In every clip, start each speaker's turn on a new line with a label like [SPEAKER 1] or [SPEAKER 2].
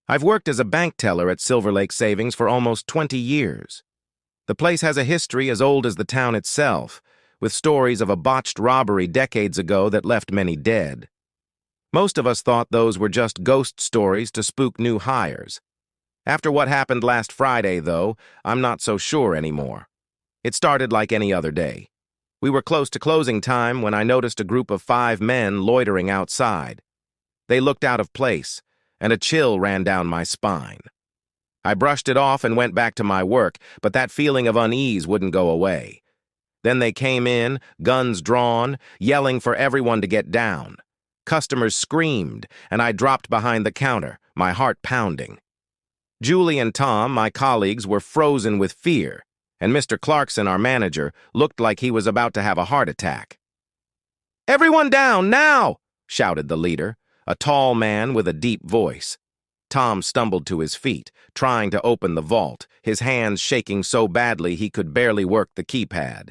[SPEAKER 1] I've worked as a bank teller at Silver Lake Savings for almost 20 years. The place has a history as old as the town itself, with stories of a botched robbery decades ago that left many dead. Most of us thought those were just ghost stories to spook new hires. After what happened last Friday, though, I'm not so sure anymore. It started like any other day. We were close to closing time when I noticed a group of 5 men loitering outside. They looked out of place, and a chill ran down my spine. I brushed it off and went back to my work, but that feeling of unease wouldn't go away. Then they came in, guns drawn, yelling for everyone to get down. Customers screamed, and I dropped behind the counter, my heart pounding. Julie and Tom, my colleagues, were frozen with fear, and Mr. Clarkson, our manager, looked like he was about to have a heart attack. "Everyone down, now!" shouted the leader, a tall man with a deep voice. Tom stumbled to his feet, trying to open the vault, his hands shaking so badly he could barely work the keypad.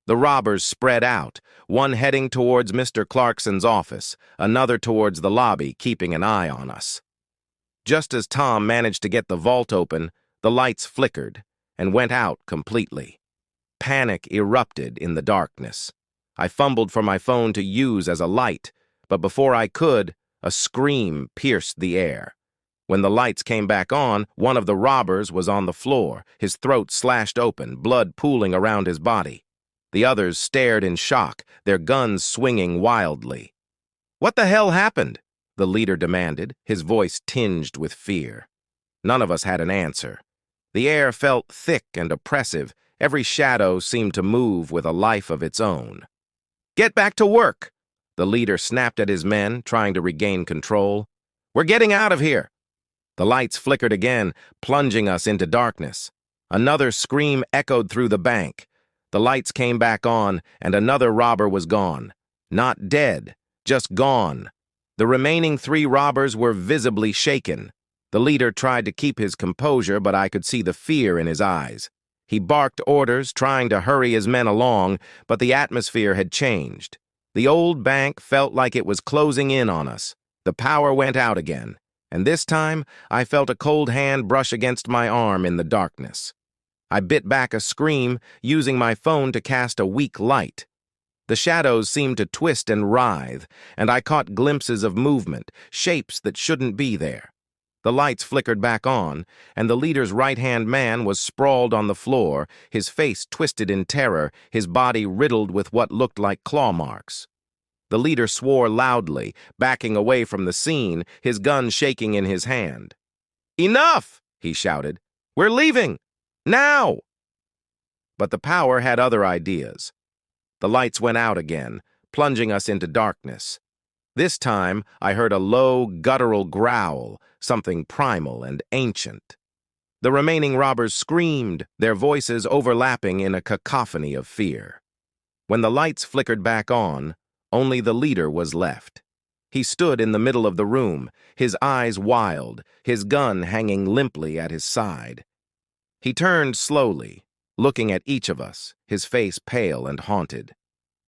[SPEAKER 1] The robbers spread out, one heading towards Mr. Clarkson's office, another towards the lobby, keeping an eye on us. Just as Tom managed to get the vault open, the lights flickered and went out completely. Panic erupted in the darkness. I fumbled for my phone to use as a light, but before I could, a scream pierced the air. When the lights came back on, one of the robbers was on the floor, his throat slashed open, blood pooling around his body. The others stared in shock, their guns swinging wildly. "What the hell happened?" the leader demanded, his voice tinged with fear. None of us had an answer. The air felt thick and oppressive. Every shadow seemed to move with a life of its own. "Get back to work!" The leader snapped at his men, trying to regain control. "We're getting out of here!" The lights flickered again, plunging us into darkness. Another scream echoed through the bank. The lights came back on, and another robber was gone. Not dead, just gone. The remaining 3 robbers were visibly shaken. The leader tried to keep his composure, but I could see the fear in his eyes. He barked orders, trying to hurry his men along, but the atmosphere had changed. The old bank felt like it was closing in on us. The power went out again, and this time I felt a cold hand brush against my arm in the darkness. I bit back a scream, using my phone to cast a weak light. The shadows seemed to twist and writhe, and I caught glimpses of movement, shapes that shouldn't be there. The lights flickered back on, and the leader's right-hand man was sprawled on the floor, his face twisted in terror, his body riddled with what looked like claw marks. The leader swore loudly, backing away from the scene, his gun shaking in his hand. "Enough!" he shouted. "We're leaving! Now!" But the power had other ideas. The lights went out again, plunging us into darkness. This time, I heard a low, guttural growl, something primal and ancient. The remaining robbers screamed, their voices overlapping in a cacophony of fear. When the lights flickered back on, only the leader was left. He stood in the middle of the room, his eyes wild, his gun hanging limply at his side. He turned slowly, looking at each of us, his face pale and haunted.